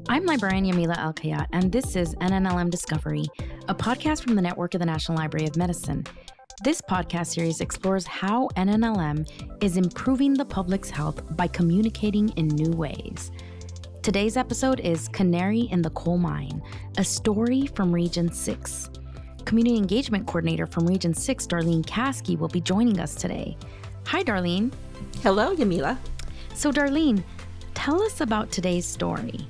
I'm librarian Yamila Alkayat, and this is NNLM Discovery, a podcast from the network of the National Library of Medicine. This podcast series explores how NNLM is improving the public's health by communicating in new ways. Today's episode is Canary in the Coal Mine, a story from Region 6. Community Engagement Coordinator from Region 6, Darlene Caskey, will be joining us today. Hi, Darlene. Hello, Yamila. So, Darlene, tell us about today's story.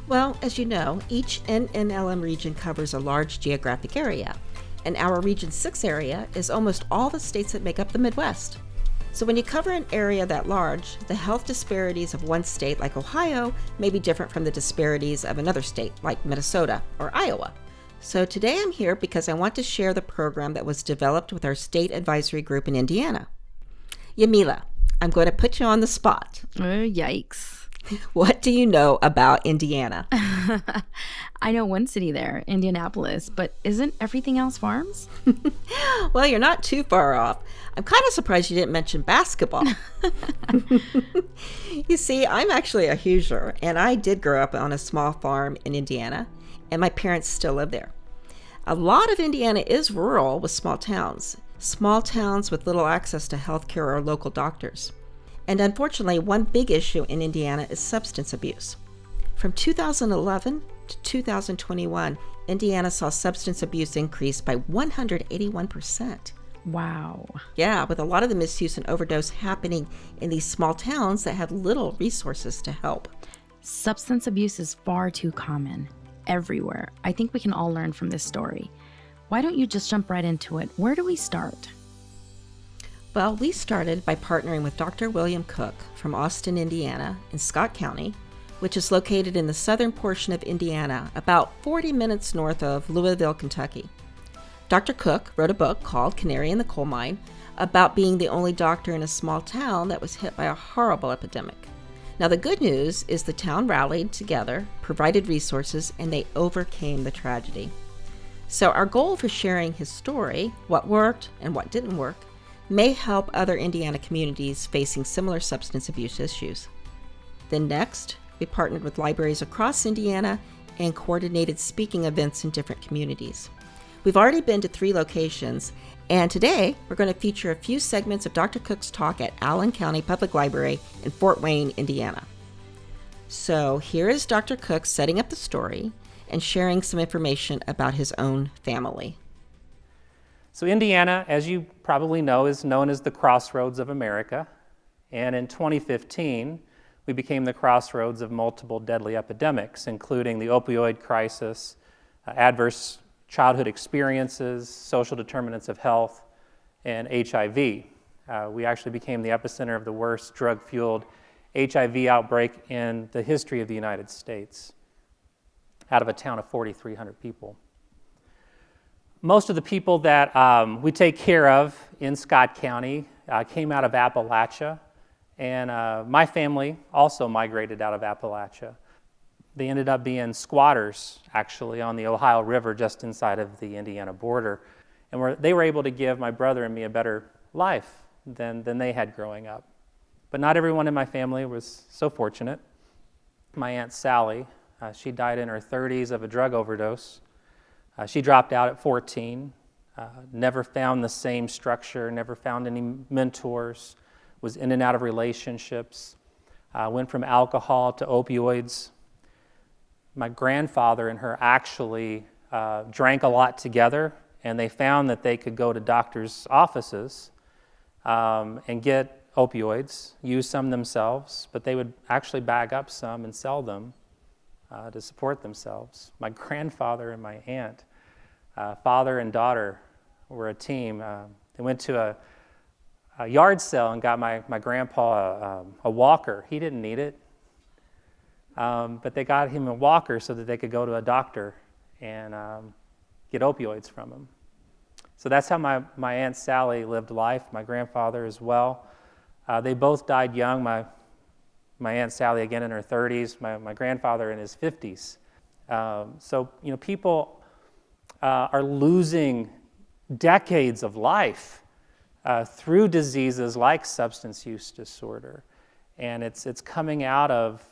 Well, as you know, each NNLM region covers a large geographic area, and our Region 6 area is almost all the states that make up the Midwest. So when you cover an area that large, the health disparities of one state like Ohio may be different from the disparities of another state like Minnesota or Iowa. So today I'm here because I want to share the program that was developed with our state advisory group in Indiana. Yamila, I'm going to put you on the spot. Yikes. What do you know about Indiana? I know one city there, Indianapolis, but isn't everything else farms? Well, you're not too far off. I'm kind of surprised you didn't mention basketball. You see, I'm actually a Hoosier, and I did grow up on a small farm in Indiana, and my parents still live there. A lot of Indiana is rural with small towns with little access to healthcare or local doctors. And unfortunately, one big issue in Indiana is substance abuse. From 2011 to 2021, Indiana saw substance abuse increase by 181%. Wow. Yeah, with a lot of the misuse and overdose happening in these small towns that have little resources to help. Substance abuse is far too common everywhere. I think we can all learn from this story. Why don't you just jump right into it? Where do we start? Well, we started by partnering with Dr. William Cook from Austin, Indiana, in Scott County, which is located in the southern portion of Indiana, about 40 minutes north of Louisville, Kentucky. Dr. Cook wrote a book called Canary in the Coal Mine about being the only doctor in a small town that was hit by a horrible epidemic. Now, the good news is the town rallied together, provided resources, and they overcame the tragedy. So our goal for sharing his story, what worked and what didn't work, may help other Indiana communities facing similar substance abuse issues. Then next, we partnered with libraries across Indiana and coordinated speaking events in different communities. We've already been to 3 locations, and today we're going to feature a few segments of Dr. Cook's talk at Allen County Public Library in Fort Wayne, Indiana. So here is Dr. Cook setting up the story and sharing some information about his own family. So Indiana, as you probably know, is known as the crossroads of America. And in 2015, we became the crossroads of multiple deadly epidemics, including the opioid crisis, adverse childhood experiences, social determinants of health, and HIV. We actually became the epicenter of the worst drug-fueled HIV outbreak in the history of the United States, out of a town of 4,300 people. Most of the people that we take care of in Scott County came out of Appalachia, and my family also migrated out of Appalachia. They ended up being squatters, actually, on the Ohio River just inside of the Indiana border, and they were able to give my brother and me a better life than they had growing up. But not everyone in my family was so fortunate. My Aunt Sally, she died in her 30s of a drug overdose. She dropped out at 14, never found the same structure, never found any mentors, was in and out of relationships, went from alcohol to opioids. My grandfather and her actually drank a lot together, and they found that they could go to doctors' offices and get opioids, use some themselves, but they would actually bag up some and sell them to support themselves. My grandfather and my aunt, father and daughter, were a team. They went to a yard sale and got my grandpa a walker. He didn't need it, but they got him a walker so that they could go to a doctor and get opioids from him. So that's how my Aunt Sally lived life, my grandfather as well. They both died young. My Aunt Sally, again, in her 30s, my grandfather in his 50s. So, people are losing decades of life through diseases like substance use disorder. And it's coming out of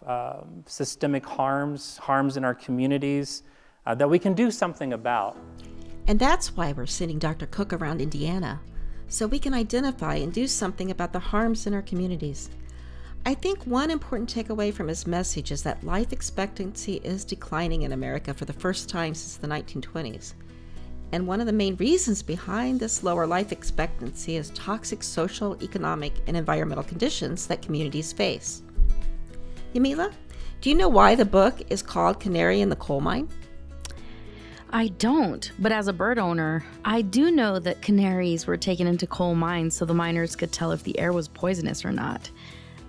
systemic harms in our communities that we can do something about. And that's why we're sending Dr. Cook around Indiana, so we can identify and do something about the harms in our communities. I think one important takeaway from his message is that life expectancy is declining in America for the first time since the 1920s. And one of the main reasons behind this lower life expectancy is toxic social, economic, and environmental conditions that communities face. Yamila, do you know why the book is called Canary in the Coal Mine? I don't, but as a bird owner, I do know that canaries were taken into coal mines so the miners could tell if the air was poisonous or not.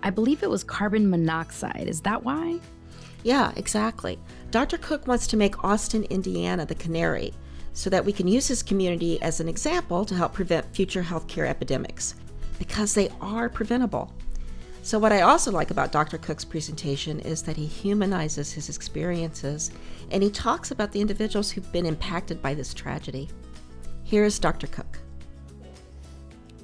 I believe it was carbon monoxide. Is that why? Yeah, exactly. Dr. Cook wants to make Austin, Indiana the canary so that we can use his community as an example to help prevent future healthcare epidemics, because they are preventable. So what I also like about Dr. Cook's presentation is that he humanizes his experiences and he talks about the individuals who've been impacted by this tragedy. Here's Dr. Cook.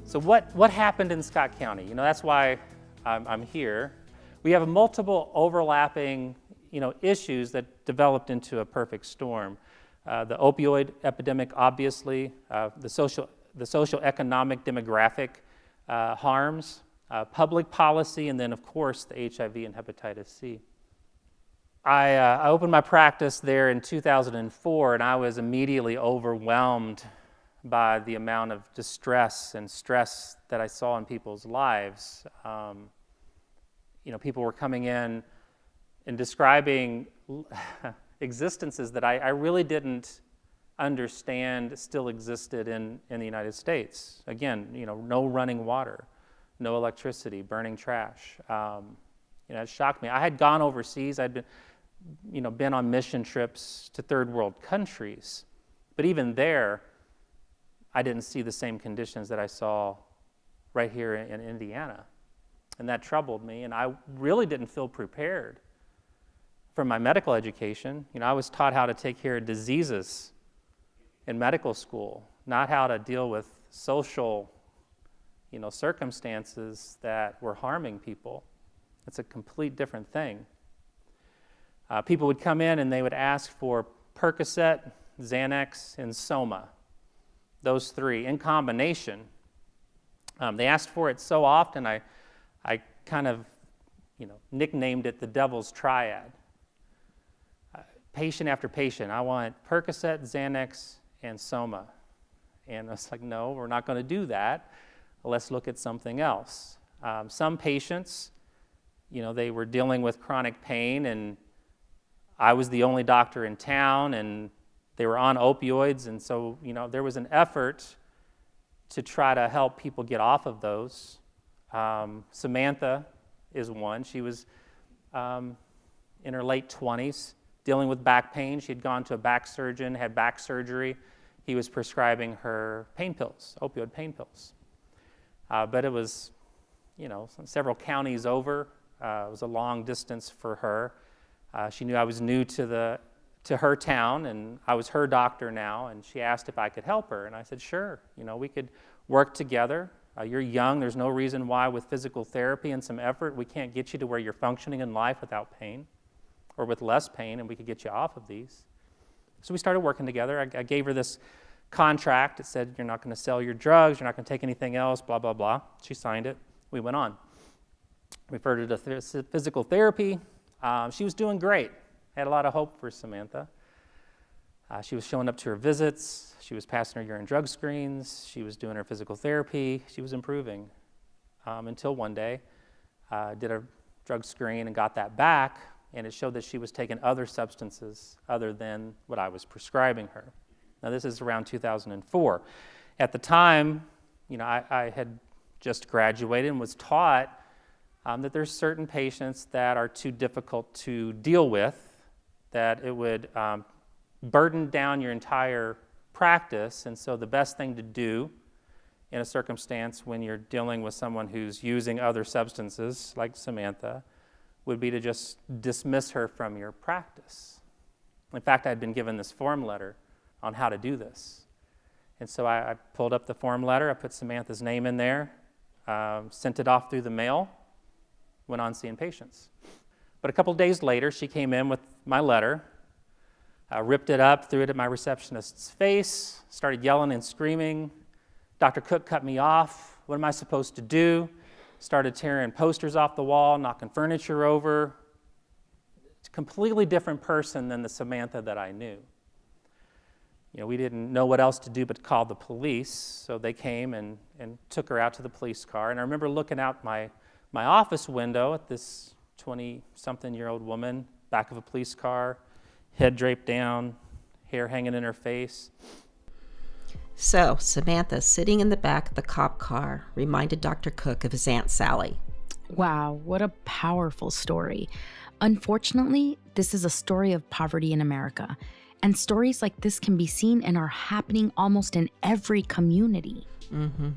So what happened in Scott County? That's why I'm here. We have multiple overlapping, issues that developed into a perfect storm. The opioid epidemic, obviously, the social economic demographic harms, public policy, and then, of course, the HIV and hepatitis C. I opened my practice there in 2004, and I was immediately overwhelmed by the amount of distress and stress that I saw in people's lives. People were coming in and describing existences that I really didn't understand still existed in the United States. Again, no running water, no electricity, burning trash. It shocked me. I had gone overseas. I'd been on mission trips to third world countries, but even there, I didn't see the same conditions that I saw right here in Indiana, and that troubled me. And I really didn't feel prepared for my medical education. I was taught how to take care of diseases in medical school, not how to deal with social circumstances that were harming people. It's a complete different thing. People would come in and they would ask for Percocet, Xanax, and Soma, those three in combination. They asked for it so often, I kind of nicknamed it the devil's triad. Patient after patient, I want Percocet, Xanax, and Soma. And I was like, no, we're not going to do that. Let's look at something else. Some patients, they were dealing with chronic pain, and I was the only doctor in town, and they were on opioids, and so, there was an effort to try to help people get off of those. Samantha is one. She was in her late 20s, dealing with back pain. She had gone to a back surgeon, had back surgery. He was prescribing her pain pills, opioid pain pills. But it was, several counties over. It was a long distance for her. She knew I was new to her town, and I was her doctor now, and she asked if I could help her. And I said, sure, we could work together. You're young. There's no reason why with physical therapy and some effort we can't get you to where you're functioning in life without pain or with less pain, and we could get you off of these. So we started working together. I gave her this contract. It said, you're not going to sell your drugs, you're not going to take anything else, blah, blah, blah. She signed it. We went on. Referred her to physical therapy. She was doing great. Had a lot of hope for Samantha. She was showing up to her visits. She was passing her urine drug screens. She was doing her physical therapy. She was improving until one day, did a drug screen and got that back, and it showed that she was taking other substances other than what I was prescribing her. Now, this is around 2004. At the time, I had just graduated and was taught that there's certain patients that are too difficult to deal with, that it would burden down your entire practice, and so the best thing to do in a circumstance when you're dealing with someone who's using other substances, like Samantha, would be to just dismiss her from your practice. In fact, I had been given this form letter on how to do this. And so I pulled up the form letter, I put Samantha's name in there, sent it off through the mail, went on seeing patients. But a couple days later, she came in with my letter, ripped it up, threw it at my receptionist's face, started yelling and screaming. Dr. Cook cut me off. What am I supposed to do? Started tearing posters off the wall, knocking furniture over. It's a completely different person than the Samantha that I knew. We didn't know what else to do but call the police, so they came and took her out to the police car. And I remember looking out my office window at this 20-something-year-old woman, back of a police car, head draped down, hair hanging in her face. So, Samantha, sitting in the back of the cop car, reminded Dr. Cook of his Aunt Sally. Wow, what a powerful story. Unfortunately, this is a story of poverty in America. And stories like this can be seen and are happening almost in every community.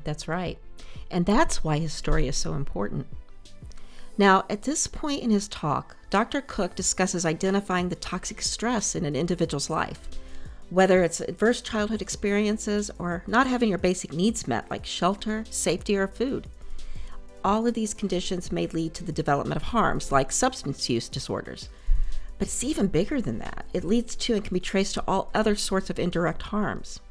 That's right. And that's why his story is so important. Now, at this point in his talk, Dr. Cook discusses identifying the toxic stress in an individual's life, whether it's adverse childhood experiences or not having your basic needs met like shelter, safety, or food. All of these conditions may lead to the development of harms like substance use disorders. But it's even bigger than that. It leads to and can be traced to all other sorts of indirect harms.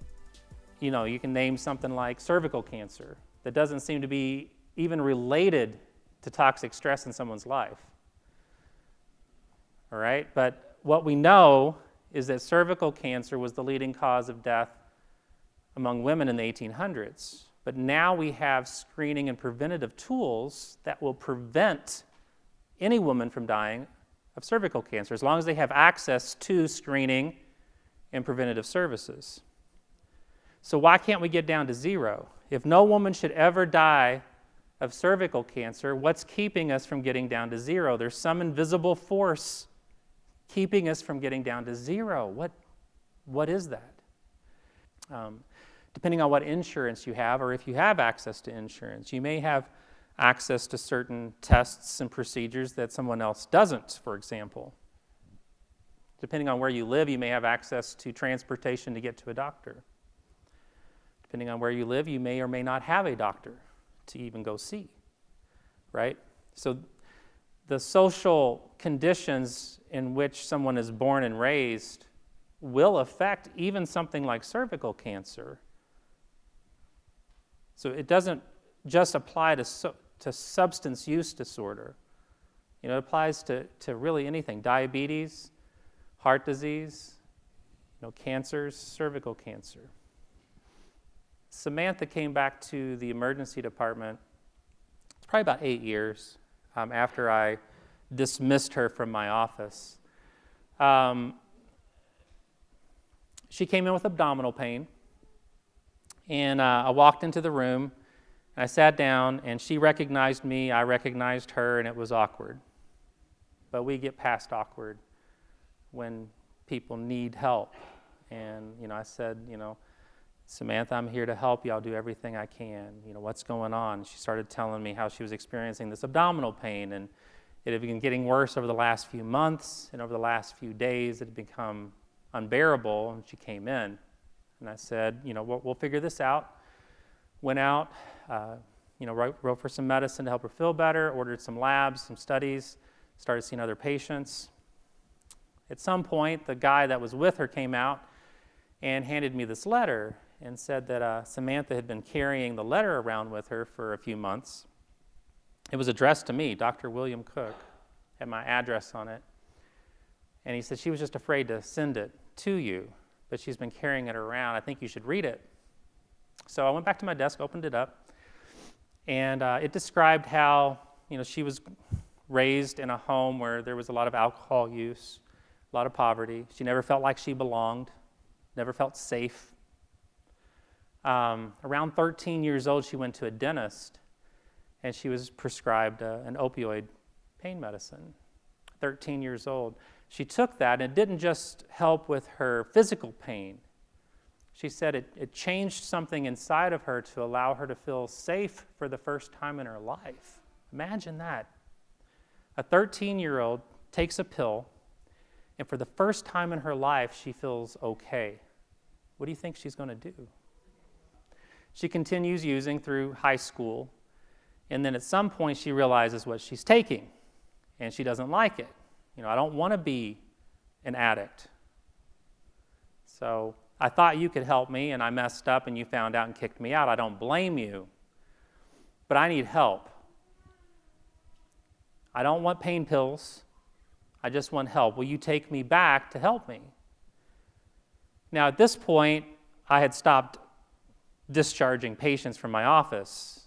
You can name something like cervical cancer that doesn't seem to be even related to toxic stress in someone's life. All right? But what we know is that cervical cancer was the leading cause of death among women in the 1800s. But now we have screening and preventative tools that will prevent any woman from dying of cervical cancer, as long as they have access to screening and preventative services. So why can't we get down to zero? If no woman should ever die of cervical cancer, what's keeping us from getting down to zero? There's some invisible force keeping us from getting down to zero. What is that? Depending on what insurance you have, or if you have access to insurance, you may have access to certain tests and procedures that someone else doesn't, for example. Depending on where you live, you may have access to transportation to get to a doctor. Depending on where you live, you may or may not have a doctor to even go see, right? So the social conditions in which someone is born and raised will affect even something like cervical cancer. So it doesn't just apply to substance use disorder. It applies to really anything. Diabetes, heart disease, cancers, cervical cancer. Samantha came back to the emergency department, it's probably about 8 years after I dismissed her from my office. She came in with abdominal pain, and I walked into the room, and I sat down, and she recognized me, I recognized her, and it was awkward. But we get past awkward when people need help. And, I said, Samantha, I'm here to help you. I'll do everything I can. What's going on? She started telling me how she was experiencing this abdominal pain, and it had been getting worse over the last few months, and over the last few days it had become unbearable, and she came in. And I said, we'll figure this out. Went out, wrote for some medicine to help her feel better, ordered some labs, some studies, started seeing other patients. At some point, the guy that was with her came out and handed me this letter and said that Samantha had been carrying the letter around with her for a few months. It was addressed to me, Dr. William Cook, had my address on it. And he said she was just afraid to send it to you, but she's been carrying it around. I think you should read it. So I went back to my desk, opened it up, and it described how she was raised in a home where there was a lot of alcohol use, a lot of poverty. She never felt like she belonged, never felt safe. Around 13 years old, she went to a dentist, and she was prescribed an opioid pain medicine. 13 years old. She took that, and it didn't just help with her physical pain. She said it changed something inside of her to allow her to feel safe for the first time in her life. Imagine that. A 13-year-old takes a pill, and for the first time in her life, she feels okay. What do you think she's going to do? She continues using through high school, And then at some point she realizes what she's taking, and she doesn't like it. I don't want to be an addict. So I thought you could help me, and I messed up, and you found out and kicked me out. I don't blame you, but I need help. I don't want pain pills. I just want help. Will you take me back to help me? Now, at this point, I had stopped discharging patients from my office.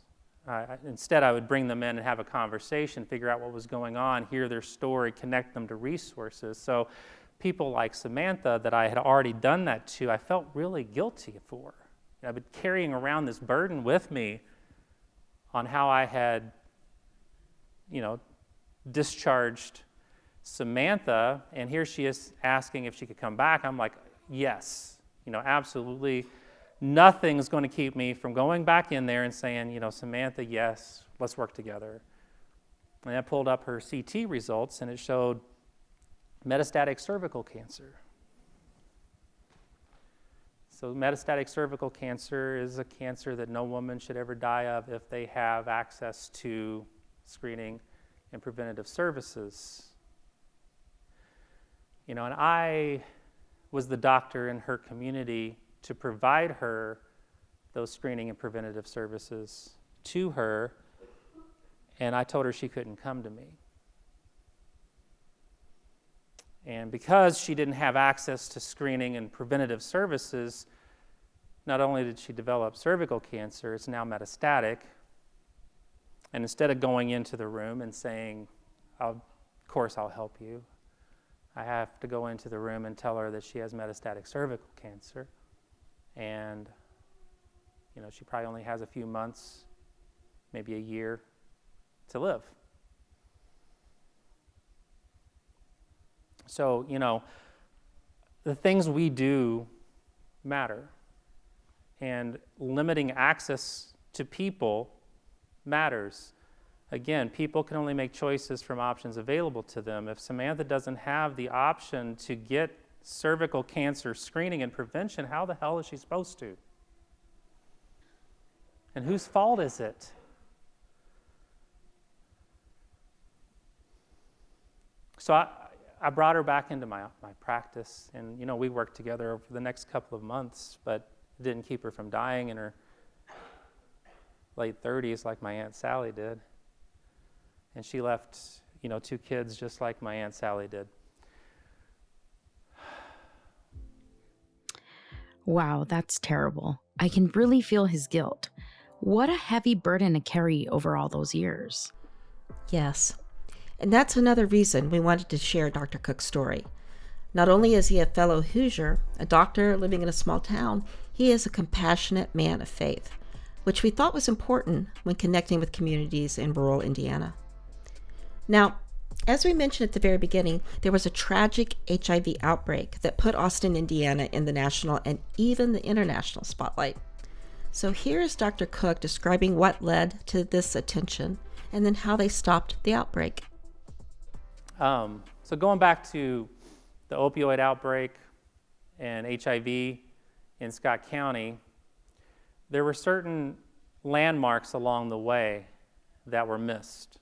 Instead, I would bring them in and have a conversation, figure out what was going on, hear their story, connect them to resources. So people like Samantha that I had already done that to, I felt really guilty for. I've been carrying around this burden with me on how I had, discharged Samantha, and here she is asking if she could come back. I'm like, yes, absolutely. Nothing's going to keep me from going back in there and saying, Samantha, yes, let's work together. And I pulled up her CT results, and it showed metastatic cervical cancer. So metastatic cervical cancer is a cancer that no woman should ever die of if they have access to screening and preventative services. And I was the doctor in her community to provide her those screening and preventative services to her, and I told her she couldn't come to me. And because she didn't have access to screening and preventative services, not only did she develop cervical cancer, it's now metastatic. And instead of going into the room and saying, of course I'll help you, I have to go into the room and tell her that she has metastatic cervical cancer. And, she probably only has a few months, maybe a year to live. So, the things we do matter. And limiting access to people matters. Again, people can only make choices from options available to them. If Samantha doesn't have the option to get cervical cancer screening and prevention, how the hell is she supposed to? And whose fault is it? So I brought her back into my practice, and we worked together over the next couple of months, but it didn't keep her from dying in her late 30s like my Aunt Sally did. And she left, 2 kids just like my Aunt Sally did. Wow, that's terrible. I can really feel his guilt. What a heavy burden to carry over all those years. Yes. And that's another reason we wanted to share Dr. Cook's story. Not only is he a fellow Hoosier, a doctor living in a small town, he is a compassionate man of faith, which we thought was important when connecting with communities in rural Indiana. Now, as we mentioned at the very beginning, there was a tragic HIV outbreak that put Austin, Indiana in the national and even the international spotlight. So here is Dr. Cook describing what led to this attention and then how they stopped the outbreak. So going back to the opioid outbreak and HIV in Scott County, there were certain landmarks along the way that were missed.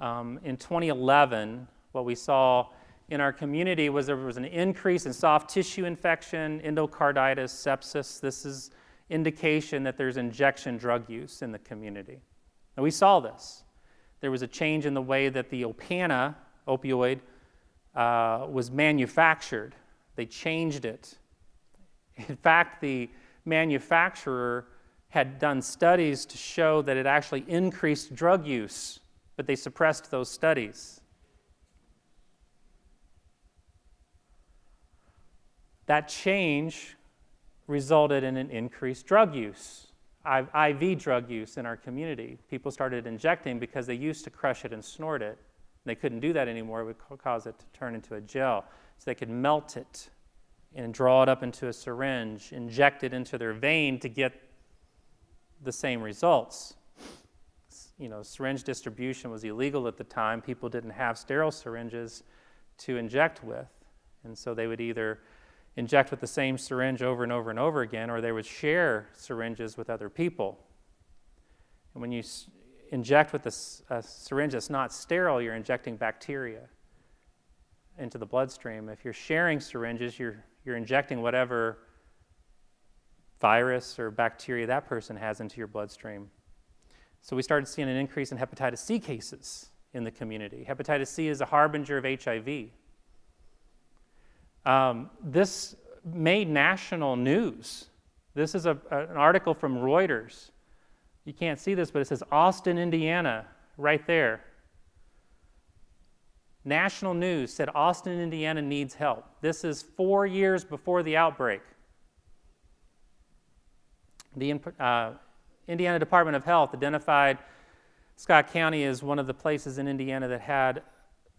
In 2011, what we saw in our community was there was an increase in soft tissue infection, endocarditis, sepsis. This is indication that there's injection drug use in the community. And we saw this. There was a change in the way that the opioid, was manufactured. They changed it. In fact, the manufacturer had done studies to show that it actually increased drug use, but they suppressed those studies. That change resulted in an increased drug use, IV drug use in our community. People started injecting because they used to crush it and snort it. They couldn't do that anymore. It would cause it to turn into a gel. So they could melt it and draw it up into a syringe, inject it into their vein to get the same results. Syringe distribution was illegal at the time. People didn't have sterile syringes to inject with. And so they would either inject with the same syringe over and over and over again, or they would share syringes with other people. And when you inject with a syringe that's not sterile, you're injecting bacteria into the bloodstream. If you're sharing syringes, you're injecting whatever virus or bacteria that person has into your bloodstream. So we started seeing an increase in hepatitis C cases in the community. Hepatitis C is a harbinger of HIV. This made national news. This is an article from Reuters. You can't see this, but it says Austin, Indiana, right there. National news said Austin, Indiana needs help. This is 4 years before the outbreak. The Indiana Department of Health identified Scott County as one of the places in Indiana that had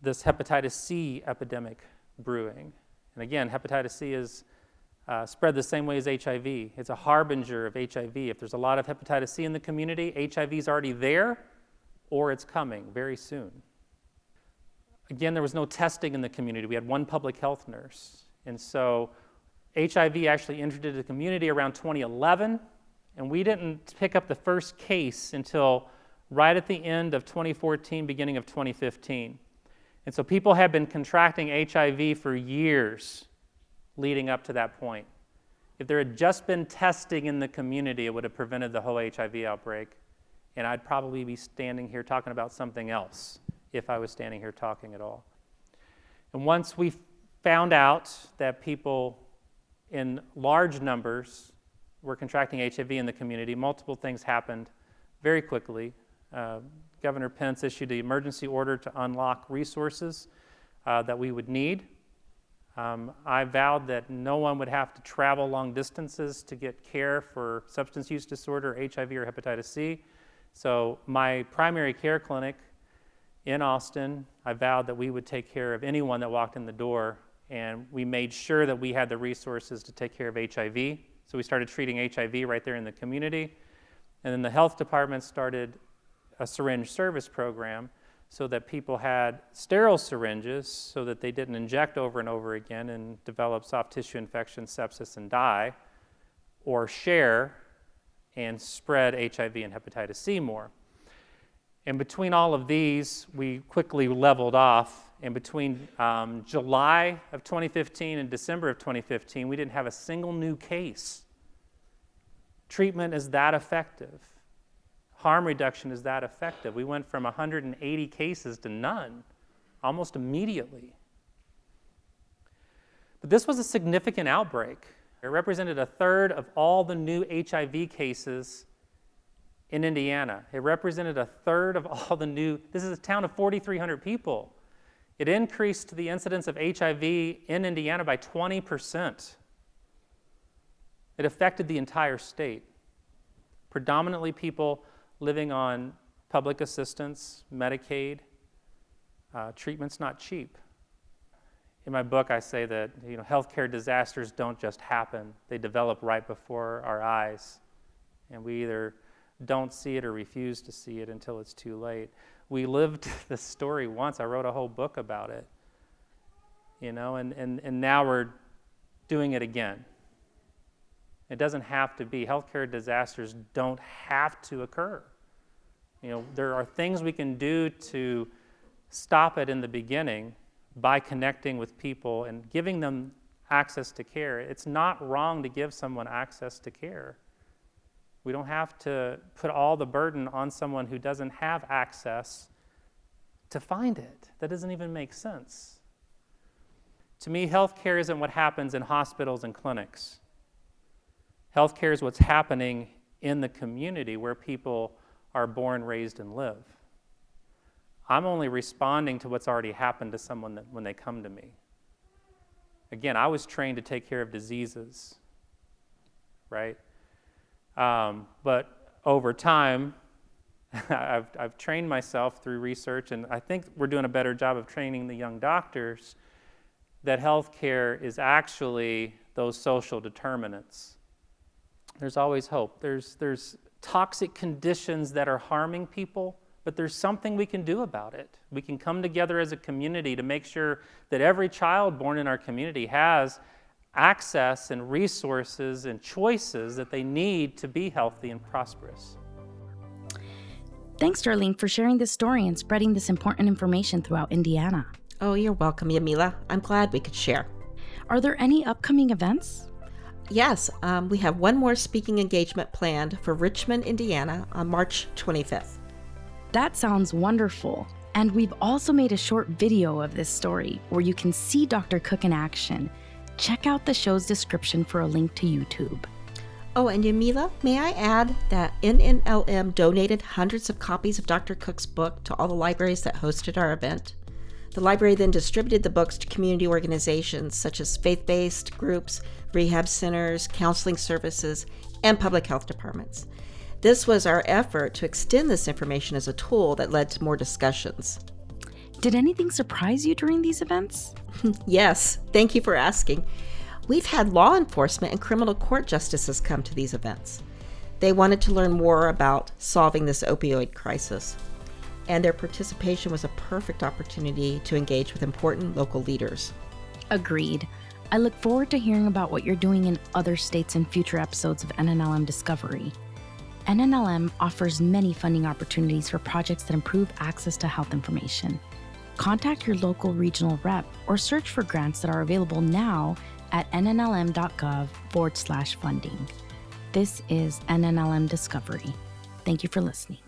this hepatitis C epidemic brewing. And again, hepatitis C is spread the same way as HIV. It's a harbinger of HIV. If there's a lot of hepatitis C in the community, HIV is already there or it's coming very soon. Again, there was no testing in the community. We had one public health nurse. And so HIV actually entered into the community around 2011, and we didn't pick up the first case until right at the end of 2014, beginning of 2015. And so people had been contracting HIV for years leading up to that point. If there had just been testing in the community, it would have prevented the whole HIV outbreak, and I'd probably be standing here talking about something else if I was standing here talking at all. And once we found out that people in large numbers were contracting HIV in the community, multiple things happened very quickly. Governor Pence issued the emergency order to unlock resources that we would need. I vowed that no one would have to travel long distances to get care for substance use disorder, HIV, or hepatitis C. So my primary care clinic in Austin, I vowed that we would take care of anyone that walked in the door, and we made sure that we had the resources to take care of HIV. So we started treating HIV right there in the community. And then the health department started a syringe service program so that people had sterile syringes so that they didn't inject over and over again and develop soft tissue infection, sepsis, and die, or share and spread HIV and hepatitis C more. And between all of these, we quickly leveled off. And between July of 2015 and December of 2015, we didn't have a single new case. Treatment is that effective. Harm reduction is that effective. We went from 180 cases to none almost immediately. But this was a significant outbreak. It represented a third of all the new HIV cases in Indiana. It represented a third of all the new, this is a town of 4,300 people. It increased the incidence of HIV in Indiana by 20%. It affected the entire state. Predominantly people living on public assistance, Medicaid. Treatment's not cheap. In my book, I say that healthcare disasters don't just happen. They develop right before our eyes. And we either don't see it or refuse to see it until it's too late. We lived this story once. I wrote a whole book about it. And now we're doing it again. It doesn't have to be. Healthcare disasters don't have to occur. There are things we can do to stop it in the beginning by connecting with people and giving them access to care. It's not wrong to give someone access to care. We don't have to put all the burden on someone who doesn't have access to find it. That doesn't even make sense. To me, healthcare isn't what happens in hospitals and clinics. Healthcare is what's happening in the community where people are born, raised, and live. I'm only responding to what's already happened to someone when they come to me. Again, I was trained to take care of diseases, right? But over time, I've trained myself through research, and I think we're doing a better job of training the young doctors that healthcare is actually those social determinants. There's always hope. There's toxic conditions that are harming people, but there's something we can do about it. We can come together as a community to make sure that every child born in our community has access and resources and choices that they need to be healthy and prosperous. Thanks, Darlene, for sharing this story and spreading this important information throughout Indiana. Oh, you're welcome, Yamila. I'm glad we could share. Are there any upcoming events? Yes, we have one more speaking engagement planned for Richmond, Indiana on March 25th. That sounds wonderful. And we've also made a short video of this story where you can see Dr. Cook in action. Check out the show's description for a link to YouTube. Oh, and Yamila, may I add that NNLM donated hundreds of copies of Dr. Cook's book to all the libraries that hosted our event. The library then distributed the books to community organizations such as faith-based groups, rehab centers, counseling services, and public health departments. This was our effort to extend this information as a tool that led to more discussions. Did anything surprise you during these events? Yes, thank you for asking. We've had law enforcement and criminal court justices come to these events. They wanted to learn more about solving this opioid crisis, and their participation was a perfect opportunity to engage with important local leaders. Agreed. I look forward to hearing about what you're doing in other states in future episodes of NNLM Discovery. NNLM offers many funding opportunities for projects that improve access to health information. Contact your local regional rep or search for grants that are available now at nnlm.gov/funding. This is NNLM Discovery. Thank you for listening.